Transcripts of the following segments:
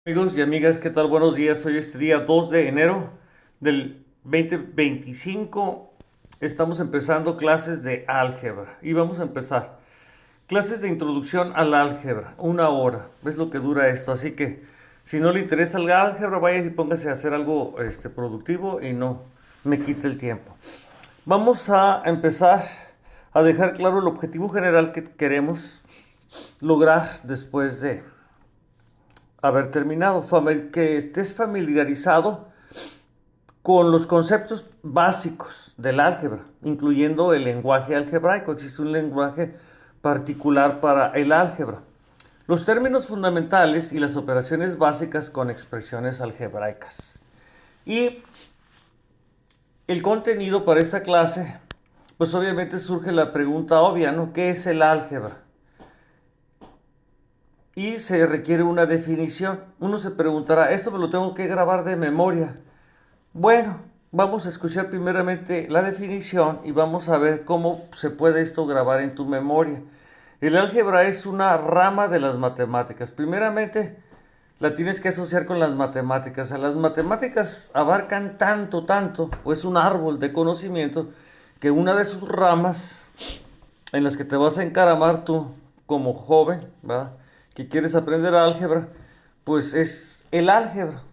Amigos y amigas, ¿qué tal? Buenos días. Hoy es día 2 de enero del 2025. Estamos empezando clases de álgebra y vamos a empezar clases de introducción al álgebra, 1 hora. ¿Ves lo que dura esto? Así que si no le interesa el álgebra, vaya y póngase a hacer algo productivo y no me quite el tiempo. Vamos a empezar a dejar claro el objetivo general que queremos lograr después de haber terminado, que estés familiarizado con los conceptos básicos del álgebra, incluyendo el lenguaje algebraico. Existe un lenguaje particular para el álgebra. Los términos fundamentales y las operaciones básicas con expresiones algebraicas. Y el contenido para esta clase, pues obviamente surge la pregunta obvia, ¿no? ¿Qué es el álgebra? Y se requiere una definición. Uno se preguntará, ¿esto me lo tengo que grabar de memoria? Bueno, vamos a escuchar primeramente la definición y vamos a ver cómo se puede esto grabar en tu memoria. El álgebra es una rama de las matemáticas. Primeramente, la tienes que asociar con las matemáticas. O sea, las matemáticas abarcan tanto, o es un árbol de conocimiento, que una de sus ramas en las que te vas a encaramar tú como joven, ¿verdad? Que quieres aprender álgebra, pues es el álgebra.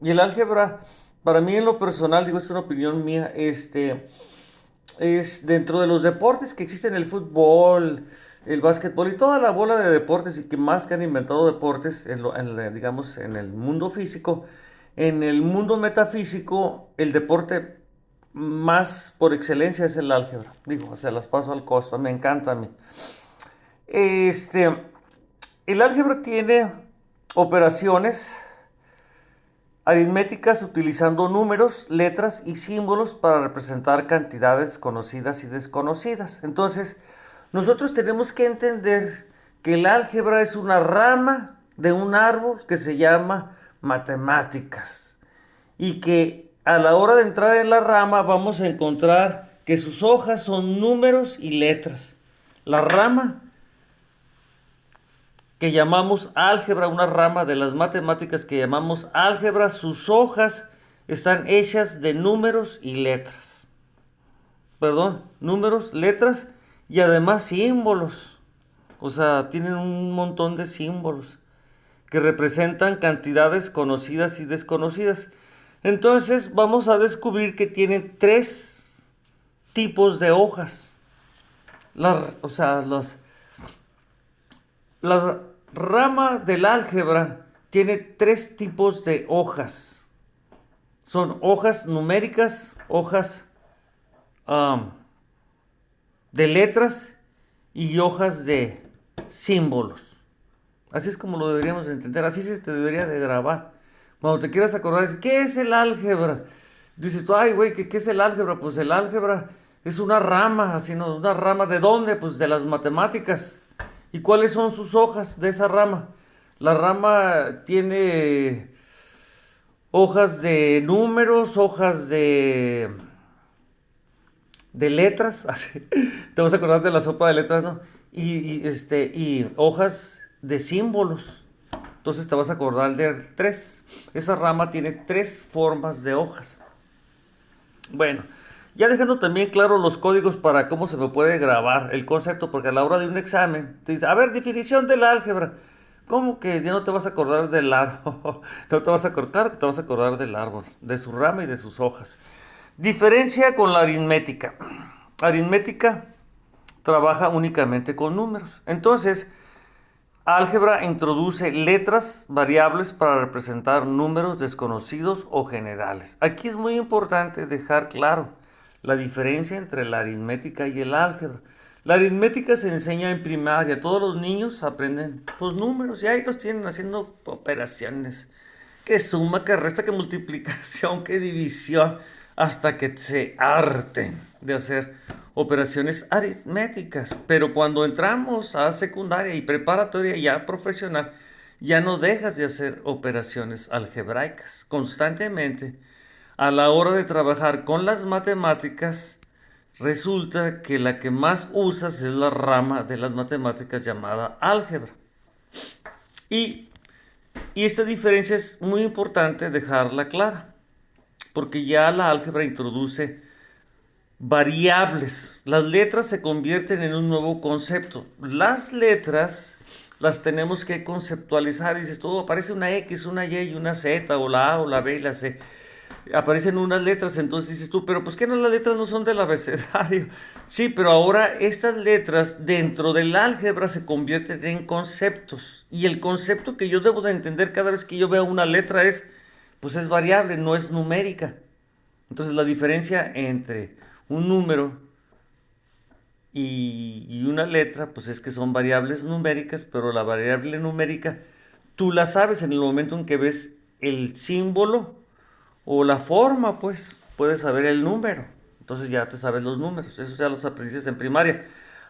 Y el álgebra, para mí en lo personal, digo, es una opinión mía, es dentro de los deportes que existen, el fútbol, el básquetbol y toda la bola de deportes y que más que han inventado deportes, digamos, en el mundo físico, en el mundo metafísico, el deporte más por excelencia es el álgebra. Digo, se las paso al costo, me encanta a mí. Este, el álgebra tiene operaciones aritméticas utilizando números, letras y símbolos para representar cantidades conocidas y desconocidas. Entonces, nosotros tenemos que entender que el álgebra es una rama de un árbol que se llama matemáticas y que a la hora de entrar en la rama vamos a encontrar que sus hojas son números y letras. La rama que llamamos álgebra, una rama de las matemáticas que llamamos álgebra, sus hojas están hechas de números y letras. Perdón, números, letras y además símbolos. O sea, tienen un montón de símbolos que representan cantidades conocidas y desconocidas. Entonces vamos a descubrir que tienen tres tipos de hojas. O sea, la rama del álgebra tiene tres tipos de hojas. Son hojas numéricas, hojas um, de letras y hojas de símbolos. Así es como lo deberíamos entender, así se te debería de grabar. Cuando te quieras acordar, ¿qué es el álgebra? Dices tú, ay, güey, ¿qué es el álgebra? Pues el álgebra es una rama, así, ¿no? ¿Una rama de dónde? Pues de las matemáticas. ¿Y cuáles son sus hojas de esa rama? La rama tiene hojas de números, hojas de letras, así. Te vas a acordar de la sopa de letras, ¿no? Y hojas de símbolos. Entonces te vas a acordar de tres. Esa rama tiene tres formas de hojas. Bueno, ya dejando también claro los códigos para cómo se me puede grabar el concepto, porque a la hora de un examen te dice, a ver, definición del álgebra. ¿Cómo que ya no te vas a acordar del árbol? No te vas a acordar, claro que te vas a acordar del árbol, de su rama y de sus hojas. Diferencia con la aritmética. Aritmética trabaja únicamente con números. Entonces, álgebra introduce letras variables para representar números desconocidos o generales. Aquí es muy importante dejar claro la diferencia entre la aritmética y el álgebra. La aritmética se enseña en primaria. Todos los niños aprenden pues, números y ahí los tienen haciendo operaciones. Que suma, que resta, que multiplicación, que división, hasta que se harten de hacer operaciones aritméticas. Pero cuando entramos a secundaria y preparatoria ya profesional, ya no dejas de hacer operaciones algebraicas constantemente. A la hora de trabajar con las matemáticas, resulta que la que más usas es la rama de las matemáticas llamada álgebra. Y Y esta diferencia es muy importante dejarla clara, porque ya la álgebra introduce variables. Las letras se convierten en un nuevo concepto. Las letras las tenemos que conceptualizar. Dices tú, aparece una X, una Y y una Z, o la A, o la B y la C. Aparecen unas letras, entonces dices tú, pero pues que no, las letras no son del abecedario. Sí, pero ahora estas letras dentro del álgebra se convierten en conceptos. Y el concepto que yo debo de entender cada vez que yo veo una letra es, pues es variable, no es numérica. Entonces la diferencia entre un número y una letra, pues es que son variables numéricas, pero la variable numérica tú la sabes en el momento en que ves el símbolo o la forma, pues puedes saber el número. Entonces ya te sabes los números. Eso ya los aprendiste en primaria.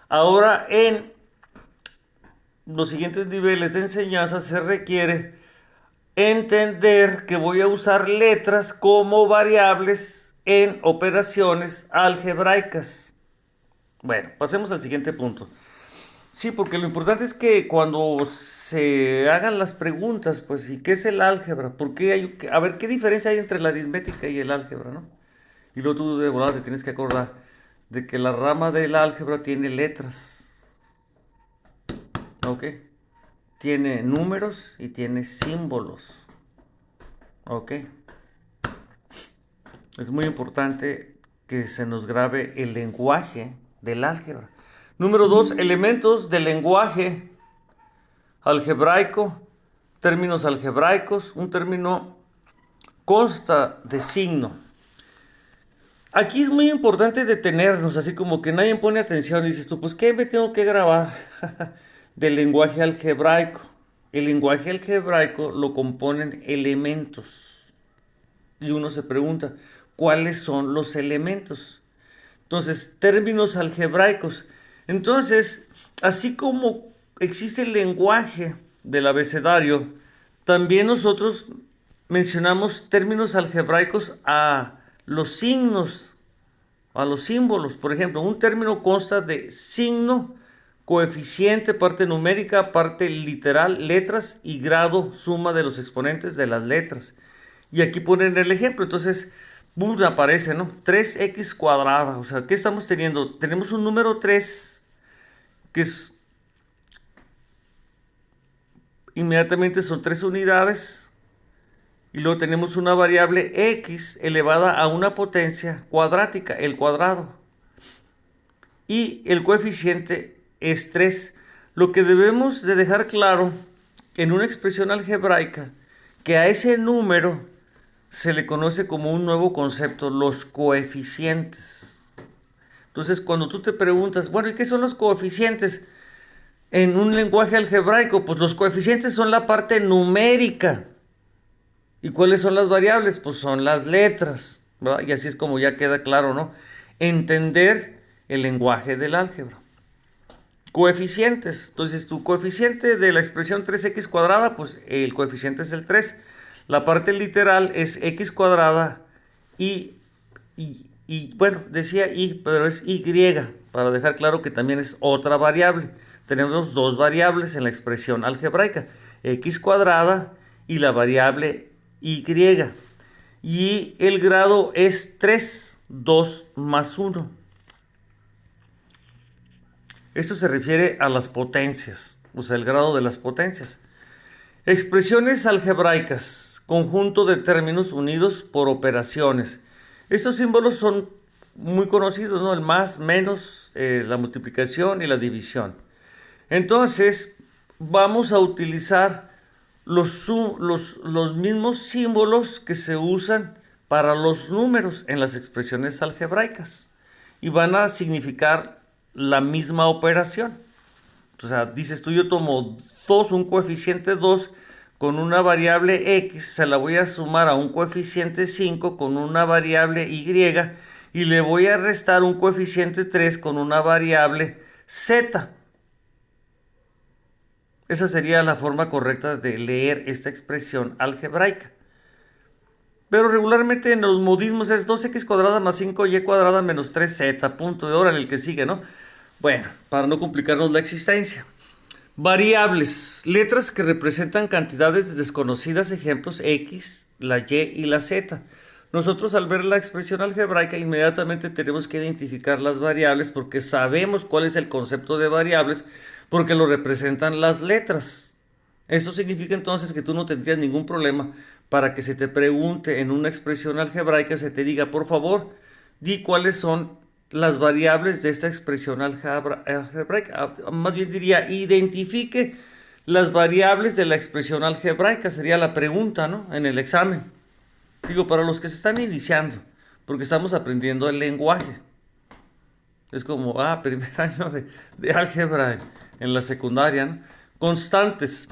Ahora en los siguientes niveles de enseñanza se requiere entender que voy a usar letras como variables en operaciones algebraicas. Bueno, pasemos al siguiente punto. Sí, porque lo importante es que cuando se hagan las preguntas, pues, ¿y qué es el álgebra? ¿Por qué a ver, qué diferencia hay entre la aritmética y el álgebra, ¿no? Y luego tú de volada te tienes que acordar de que la rama del álgebra tiene letras, ¿ok? Tiene números y tiene símbolos, ¿ok? Es muy importante que se nos grabe el lenguaje del álgebra. Número 2, elementos del lenguaje algebraico, términos algebraicos. Un término consta de signo. Aquí es muy importante detenernos, así como que nadie pone atención y dices tú, pues ¿qué me tengo que grabar del lenguaje algebraico? El lenguaje algebraico lo componen elementos. Y uno se pregunta, ¿cuáles son los elementos? Entonces, términos algebraicos. Entonces, así como existe el lenguaje del abecedario, también nosotros mencionamos términos algebraicos a los signos, a los símbolos. Por ejemplo, un término consta de signo, coeficiente, parte numérica, parte literal, letras y grado, suma de los exponentes de las letras. Y aquí ponen el ejemplo. Entonces, boom, aparece, ¿no? 3x cuadrada. O sea, ¿qué estamos teniendo? Tenemos un número 3, que es inmediatamente son 3 unidades. Y luego tenemos una variable x elevada a una potencia cuadrática, el cuadrado. Y el coeficiente es 3. Lo que debemos de dejar claro en una expresión algebraica, que a ese número se le conoce como un nuevo concepto, los coeficientes. Entonces, cuando tú te preguntas, bueno, ¿y qué son los coeficientes? En un lenguaje algebraico, pues los coeficientes son la parte numérica. ¿Y cuáles son las variables? Pues son las letras, ¿verdad? Y así es como ya queda claro, ¿no? Entender el lenguaje del álgebra. Coeficientes. Entonces, tu coeficiente de la expresión 3x cuadrada, pues el coeficiente es el 3. La parte literal es x cuadrada y bueno, decía y, pero es y, para dejar claro que también es otra variable. Tenemos dos variables en la expresión algebraica, x cuadrada y la variable y. Y el grado es 3, 2 más 1. Esto se refiere a las potencias, o sea, el grado de las potencias. Expresiones algebraicas, conjunto de términos unidos por operaciones. Estos símbolos son muy conocidos, ¿no? El más, menos, la multiplicación y la división. Entonces, vamos a utilizar los mismos símbolos que se usan para los números en las expresiones algebraicas. Y van a significar la misma operación. O sea, dices tú, yo tomo 2, un coeficiente 2 con una variable x, se la voy a sumar a un coeficiente 5 con una variable y y le voy a restar un coeficiente 3 con una variable z. Esa sería la forma correcta de leer esta expresión algebraica. Pero regularmente en los modismos es 2x cuadrada más 5y cuadrada menos 3z, punto de hora en el que sigue, ¿no? Bueno, para no complicarnos la existencia. Variables, letras que representan cantidades desconocidas, ejemplos X, la Y y la Z. Nosotros al ver la expresión algebraica inmediatamente tenemos que identificar las variables porque sabemos cuál es el concepto de variables porque lo representan las letras. Eso significa entonces que tú no tendrías ningún problema para que se te pregunte en una expresión algebraica, se te diga, por favor, di cuáles son las variables de esta expresión algebraica. Más bien diría, identifique las variables de la expresión algebraica, sería la pregunta, ¿no? En el examen. Digo, para los que se están iniciando, porque estamos aprendiendo el lenguaje. Es como, primer año de álgebra en la secundaria, ¿no? Constantes.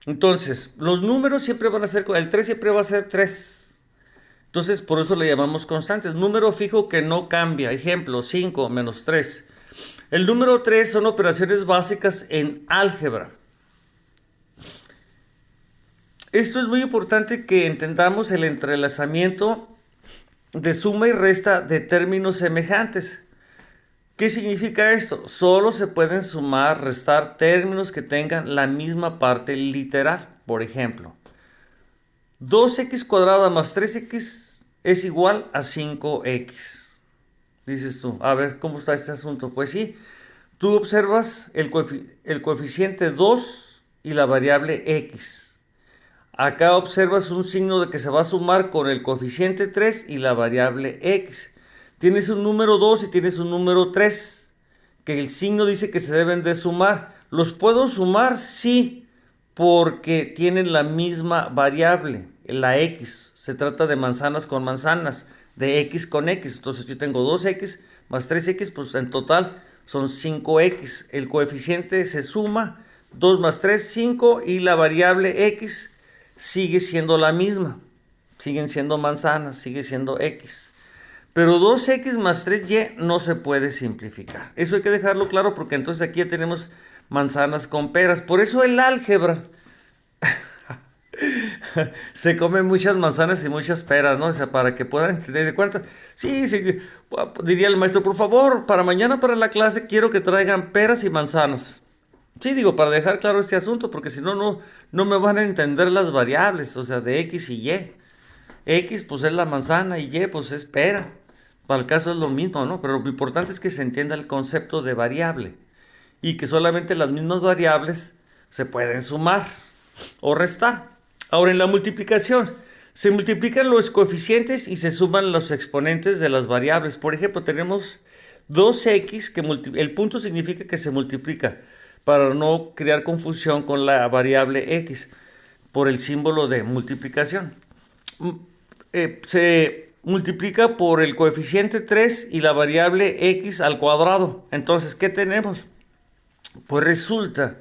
Entonces, los números siempre van a ser, el 3 siempre va a ser 3. Entonces, por eso le llamamos constantes. Número fijo que no cambia. Ejemplo, 5 menos 3. El número 3 son operaciones básicas en álgebra. Esto es muy importante que entendamos el entrelazamiento de suma y resta de términos semejantes. ¿Qué significa esto? Solo se pueden sumar, restar términos que tengan la misma parte literal. Por ejemplo, 2x cuadrada más 3x es igual a 5x. Dices tú, a ver, ¿cómo está este asunto? Pues sí, tú observas el coeficiente 2 y la variable x. Acá observas un signo de que se va a sumar con el coeficiente 3 y la variable x. Tienes un número 2 y tienes un número 3, que el signo dice que se deben de sumar. ¿Los puedo sumar? Sí, porque tienen la misma variable, la x. Se trata de manzanas con manzanas, de x con x. Entonces yo tengo 2x más 3x, pues en total son 5x. El coeficiente se suma, 2 más 3, 5, y la variable x sigue siendo la misma. Siguen siendo manzanas, sigue siendo x. Pero 2x más 3y no se puede simplificar. Eso hay que dejarlo claro porque entonces aquí ya tenemos manzanas con peras. Por eso el álgebra se comen muchas manzanas y muchas peras, ¿no? O sea, para que puedan entender de cuántas. Sí, diría el maestro, por favor, para mañana para la clase quiero que traigan peras y manzanas. Sí, digo, para dejar claro este asunto, porque si no, no me van a entender las variables, o sea, de x y y. X pues es la manzana y y pues es pera. Para el caso es lo mismo, ¿no? Pero lo importante es que se entienda el concepto de variable y que solamente las mismas variables se pueden sumar o restar. Ahora, en la multiplicación, se multiplican los coeficientes y se suman los exponentes de las variables. Por ejemplo, tenemos 2x, que el punto significa que se multiplica, para no crear confusión con la variable x, por el símbolo de multiplicación. Se multiplica por el coeficiente 3 y la variable x al cuadrado. Entonces, ¿qué tenemos? Pues resulta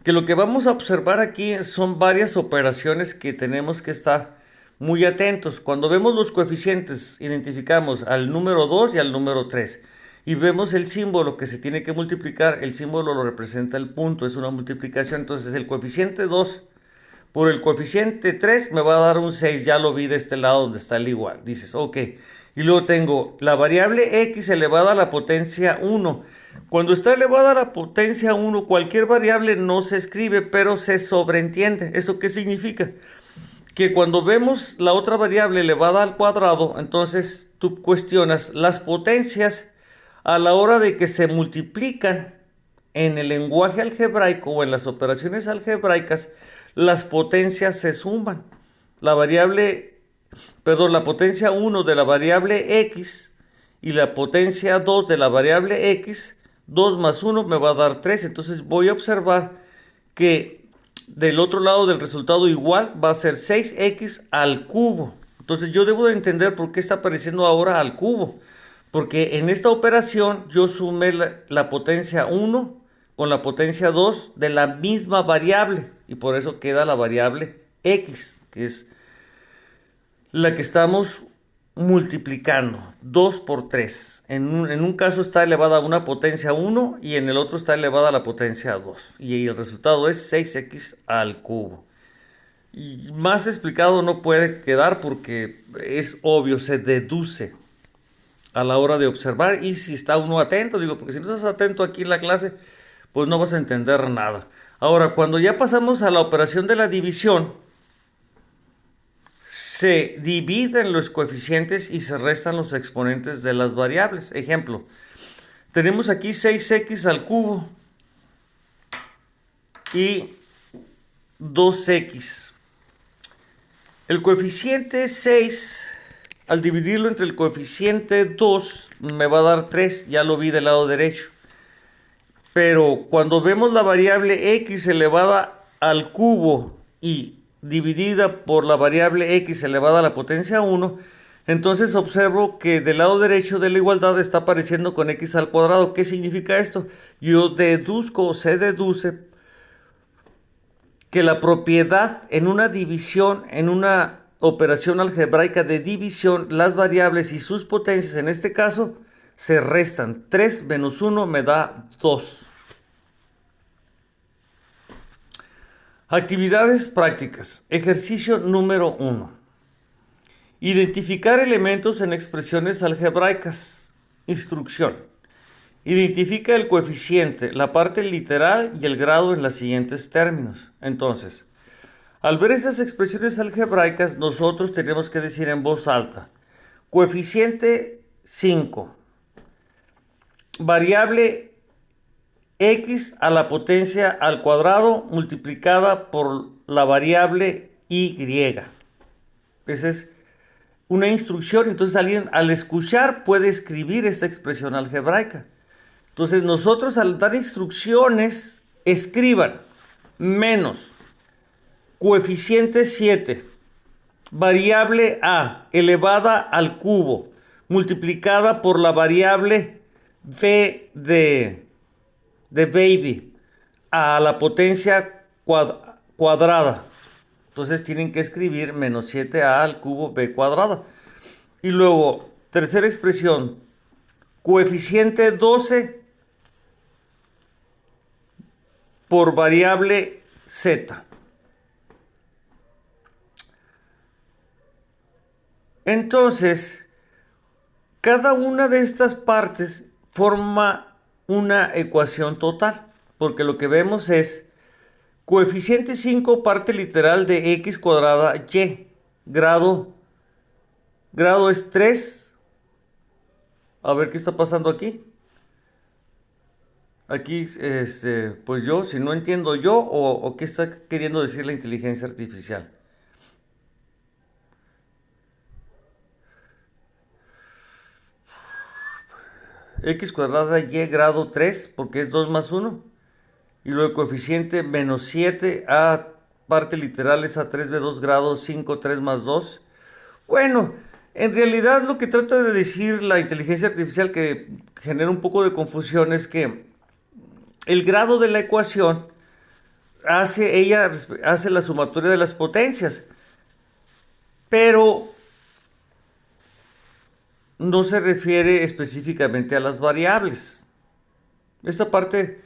que lo que vamos a observar aquí son varias operaciones que tenemos que estar muy atentos. Cuando vemos los coeficientes, identificamos al número 2 y al número 3. Y vemos el símbolo que se tiene que multiplicar. El símbolo lo representa el punto, es una multiplicación. Entonces el coeficiente 2 por el coeficiente 3 me va a dar un 6. Ya lo vi de este lado donde está el igual. Dices, ok. Y luego tengo la variable x elevada a la potencia 1. Cuando está elevada a la potencia 1, cualquier variable no se escribe, pero se sobreentiende. ¿Eso qué significa? Que cuando vemos la otra variable elevada al cuadrado, entonces tú cuestionas las potencias a la hora de que se multiplican en el lenguaje algebraico o en las operaciones algebraicas. Las potencias se suman. La potencia 1 de la variable x y la potencia 2 de la variable x, 2 más 1 me va a dar 3. Entonces voy a observar que del otro lado del resultado igual va a ser 6x al cubo. Entonces yo debo de entender por qué está apareciendo ahora al cubo. Porque en esta operación yo sumé la potencia 1 con la potencia 2 de la misma variable. Y por eso queda la variable x, que es la que estamos multiplicando. 2 por 3. En un caso está elevada a una potencia 1 y en el otro está elevada a la potencia 2. Y el resultado es 6x al cubo. Y más explicado no puede quedar porque es obvio, se deduce a la hora de observar. Y si está uno atento, digo, porque si no estás atento aquí en la clase, pues no vas a entender nada. Ahora, cuando ya pasamos a la operación de la división, se dividen los coeficientes y se restan los exponentes de las variables. Ejemplo, tenemos aquí 6x al cubo y 2x. El coeficiente 6, al dividirlo entre el coeficiente 2, me va a dar 3, ya lo vi del lado derecho. Pero cuando vemos la variable x elevada al cubo y dividida por la variable x elevada a la potencia 1, entonces observo que del lado derecho de la igualdad está apareciendo con x al cuadrado. ¿Qué significa esto? Yo deduzco o se deduce que la propiedad en una división, en una operación algebraica de división, las variables y sus potencias, en este caso, se restan. 3 menos 1 me da 2. Actividades prácticas. Ejercicio número 1. Identificar elementos en expresiones algebraicas. Instrucción. Identifica el coeficiente, la parte literal y el grado en los siguientes términos. Entonces, al ver esas expresiones algebraicas, nosotros tenemos que decir en voz alta: coeficiente 5, variable x a la potencia al cuadrado multiplicada por la variable y. Esa es una instrucción. Entonces alguien al escuchar puede escribir esta expresión algebraica. Entonces nosotros al dar instrucciones, escriban menos coeficiente 7, variable a elevada al cubo, multiplicada por la variable v de baby a la potencia cuadrada. Entonces tienen que escribir menos 7a al cubo b cuadrada. Y luego, tercera expresión, coeficiente 12 por variable z. Entonces, cada una de estas partes forma una ecuación total, porque lo que vemos es coeficiente 5 parte literal de x cuadrada y, grado es 3. A ver qué está pasando aquí. Aquí, pues yo, si no entiendo yo, o qué está queriendo decir la inteligencia artificial. X cuadrada y grado 3, porque es 2 más 1. Y luego coeficiente menos 7 a parte literal es a 3b2 grado 5, 3 más 2. Bueno, en realidad lo que trata de decir la inteligencia artificial, que genera un poco de confusión, es que el grado de la ecuación ella hace la sumatoria de las potencias, pero no se refiere específicamente a las variables. Esta parte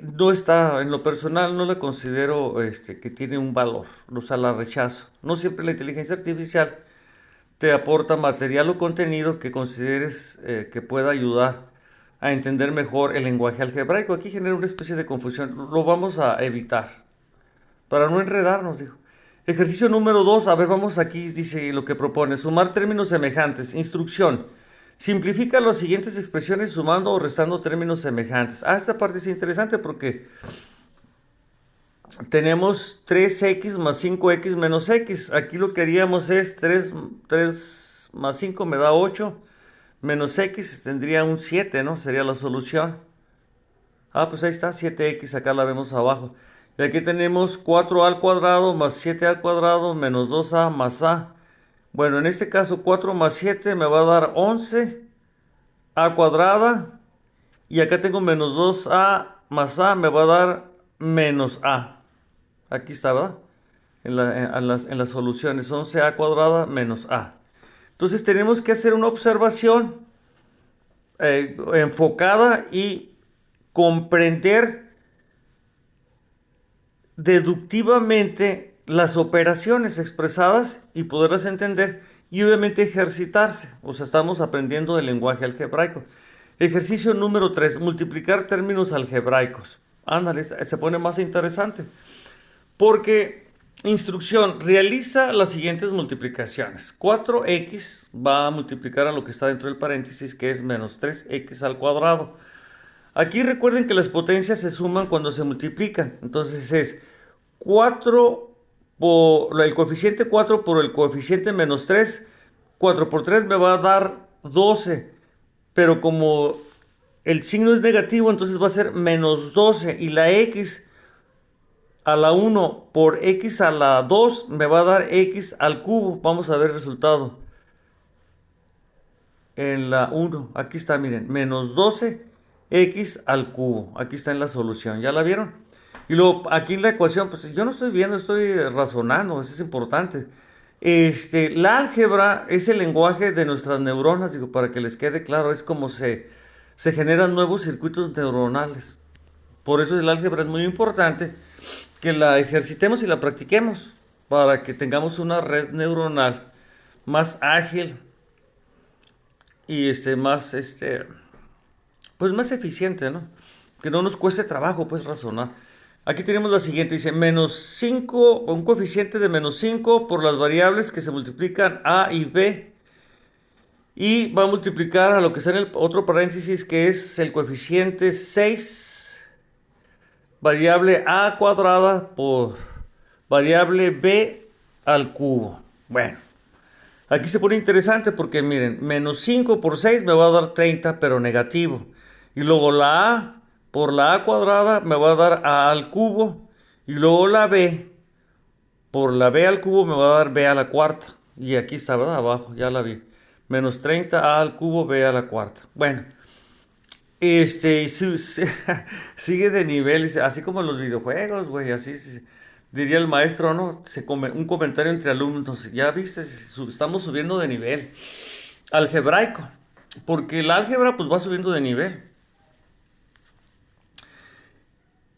no está, en lo personal, no la considero que tiene un valor, o sea, la rechazo. No siempre la inteligencia artificial te aporta material o contenido que consideres que pueda ayudar a entender mejor el lenguaje algebraico. Aquí genera una especie de confusión, lo vamos a evitar, para no enredarnos, dijo. Ejercicio número 2, a ver, vamos aquí, dice lo que propone: sumar términos semejantes. Instrucción: simplifica las siguientes expresiones sumando o restando términos semejantes. Esta parte es interesante porque tenemos 3x más 5x menos x. Aquí lo que haríamos es 3 más 5 me da 8, menos x tendría un 7, ¿no? Sería la solución. Pues ahí está, 7x, acá la vemos abajo. Y aquí tenemos 4a al cuadrado más 7 al cuadrado menos 2a más a. Bueno, en este caso 4 más 7 me va a dar 11 a cuadrada. Y acá tengo menos 2a más a me va a dar menos a. Aquí está, ¿verdad? En las soluciones, 11a cuadrada menos a. Entonces tenemos que hacer una observación enfocada y comprender deductivamente las operaciones expresadas y poderlas entender y obviamente ejercitarse. O sea, estamos aprendiendo el lenguaje algebraico. Ejercicio número 3, multiplicar términos algebraicos. Ándale, se pone más interesante. Porque, instrucción, realiza las siguientes multiplicaciones. 4x va a multiplicar a lo que está dentro del paréntesis, que es menos 3x al cuadrado. Aquí recuerden que las potencias se suman cuando se multiplican. Entonces es 4 por el coeficiente 4 por el coeficiente menos 3. 4 por 3 me va a dar 12. Pero como el signo es negativo, entonces va a ser menos 12. Y la x a la 1 por x a la 2 me va a dar x al cubo. Vamos a ver el resultado. En la 1, aquí está, miren, menos 12x al cubo. Aquí está en la solución, ¿ya la vieron? Y luego aquí en la ecuación, pues yo no estoy viendo, estoy razonando, eso es importante. La álgebra es el lenguaje de nuestras neuronas, digo, para que les quede claro, es como se generan nuevos circuitos neuronales. Por eso el álgebra es muy importante que la ejercitemos y la practiquemos para que tengamos una red neuronal más ágil y pues más eficiente, ¿no? Que no nos cueste trabajo, pues, razonar. Aquí tenemos la siguiente, dice menos 5, un coeficiente de menos 5 por las variables que se multiplican a y b. Y va a multiplicar a lo que está en el otro paréntesis, que es el coeficiente 6, variable a cuadrada por variable b al cubo. Bueno, aquí se pone interesante porque miren, menos 5 por 6 me va a dar 30, pero negativo. Y luego la a por la a cuadrada me va a dar a al cubo. Y luego la b por la b al cubo me va a dar b a la cuarta. Y aquí está, ¿verdad? Abajo, ya la vi. Menos 30 a al cubo b a la cuarta. Bueno, sigue de nivel, así como en los videojuegos, güey, así diría el maestro, ¿no? Un comentario entre alumnos, ya viste, estamos subiendo de nivel. Algebraico, porque el álgebra pues va subiendo de nivel.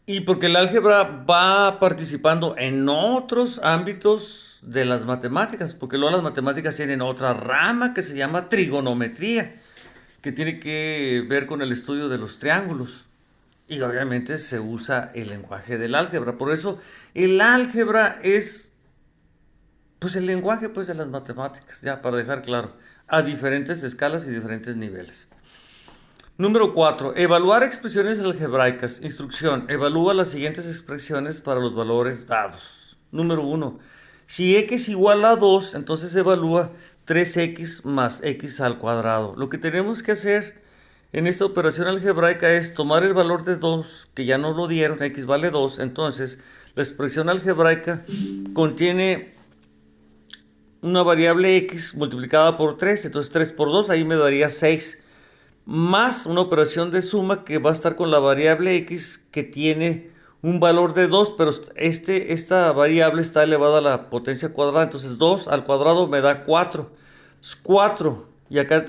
Y porque el álgebra va participando en otros ámbitos de las matemáticas, porque luego las matemáticas tienen otra rama que se llama trigonometría, que tiene que ver con el estudio de los triángulos. Y obviamente se usa el lenguaje del álgebra. Por eso el álgebra es pues el lenguaje pues de las matemáticas, ya para dejar claro, a diferentes escalas y diferentes niveles. Número 4. Evaluar expresiones algebraicas. Instrucción. Evalúa las siguientes expresiones para los valores dados. Número 1. Si x igual a 2, entonces evalúa 3x más x al cuadrado. Lo que tenemos que hacer en esta operación algebraica es tomar el valor de 2, que ya nos lo dieron, x vale 2. Entonces, la expresión algebraica contiene una variable x multiplicada por 3. Entonces, 3 por 2, ahí me daría 6. Más una operación de suma que va a estar con la variable x que tiene un valor de 2, pero esta variable está elevada a la potencia cuadrada, entonces 2 al cuadrado me da 4. Es 4, y acá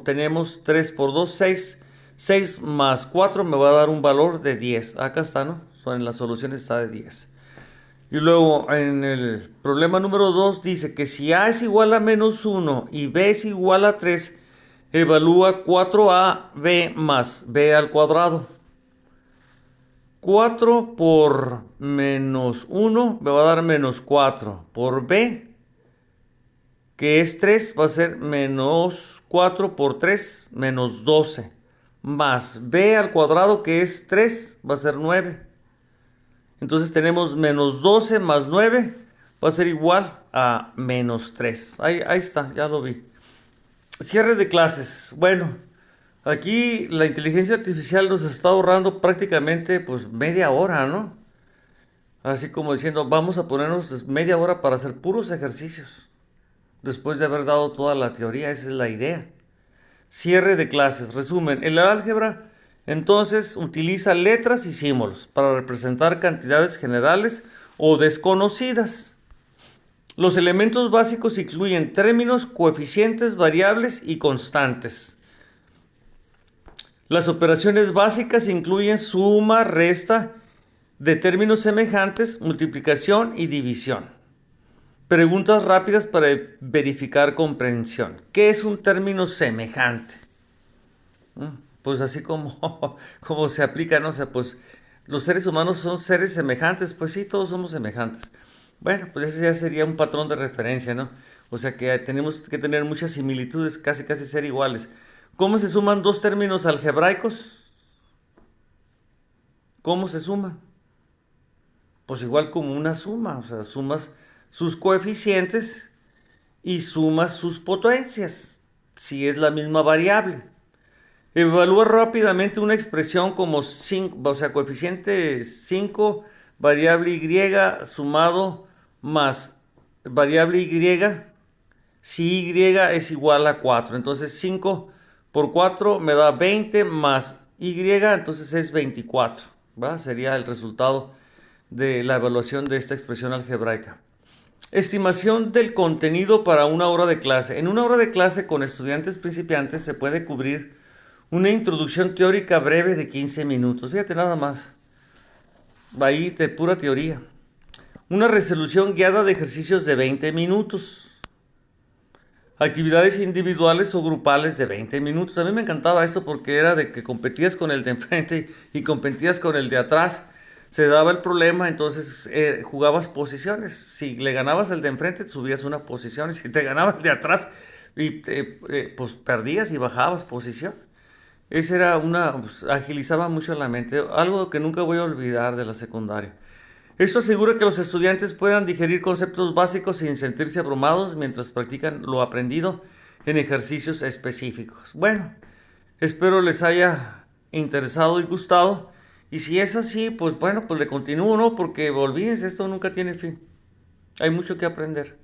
tenemos 3 por 2, 6. 6 más 4 me va a dar un valor de 10. Acá está, ¿no? En las soluciones está de 10. Y luego en el problema número 2 dice que si a es igual a menos 1 y b es igual a 3, evalúa 4ab más b al cuadrado. 4 por menos 1 me va a dar menos 4. Por b, que es 3, va a ser menos 4 por 3, menos 12. Más b al cuadrado, que es 3, va a ser 9. Entonces tenemos menos 12 más 9, va a ser igual a menos 3. Ahí está, ya lo vi. Cierre de clases. Bueno, aquí la inteligencia artificial nos está ahorrando prácticamente pues media hora, ¿no? Así como diciendo, vamos a ponernos media hora para hacer puros ejercicios. Después de haber dado toda la teoría, esa es la idea. Cierre de clases. Resumen, el álgebra entonces utiliza letras y símbolos para representar cantidades generales o desconocidas. Los elementos básicos incluyen términos, coeficientes, variables y constantes. Las operaciones básicas incluyen suma, resta de términos semejantes, multiplicación y división. Preguntas rápidas para verificar comprensión. ¿Qué es un término semejante? pues así como, como se aplica, ¿no? O sea, pues los seres humanos son seres semejantes, pues sí, todos somos semejantes. Bueno, pues ese ya sería un patrón de referencia, ¿no? O sea que tenemos que tener muchas similitudes, casi casi ser iguales. ¿Cómo se suman dos términos algebraicos? ¿Cómo se suman? Pues igual como una suma, o sea, sumas sus coeficientes y sumas sus potencias, si es la misma variable. Evalúa rápidamente una expresión como 5, o sea, coeficiente 5 variable y sumado más variable y, si y es igual a 4. Entonces 5 por 4 me da 20 más y, entonces es 24. ¿Va? Sería el resultado de la evaluación de esta expresión algebraica. Estimación del contenido para una hora de clase. En una hora de clase con estudiantes principiantes se puede cubrir una introducción teórica breve de 15 minutos. Fíjate nada más. Ahí de pura teoría. Una resolución guiada de ejercicios de 20 minutos. Actividades individuales o grupales de 20 minutos. A mí me encantaba esto porque era de que competías con el de enfrente y competías con el de atrás. Se daba el problema, entonces jugabas posiciones. Si le ganabas al de enfrente, subías una posición. Y si te ganaba el de atrás, pues perdías y bajabas posición. Esa era pues, agilizaba mucho la mente, algo que nunca voy a olvidar de la secundaria. Esto asegura que los estudiantes puedan digerir conceptos básicos sin sentirse abrumados mientras practican lo aprendido en ejercicios específicos. Bueno, espero les haya interesado y gustado. Y si es así, pues bueno, pues le continúo, ¿no? Porque olvídense, esto nunca tiene fin. Hay mucho que aprender.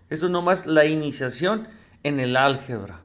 Eso nomás la iniciación en el álgebra.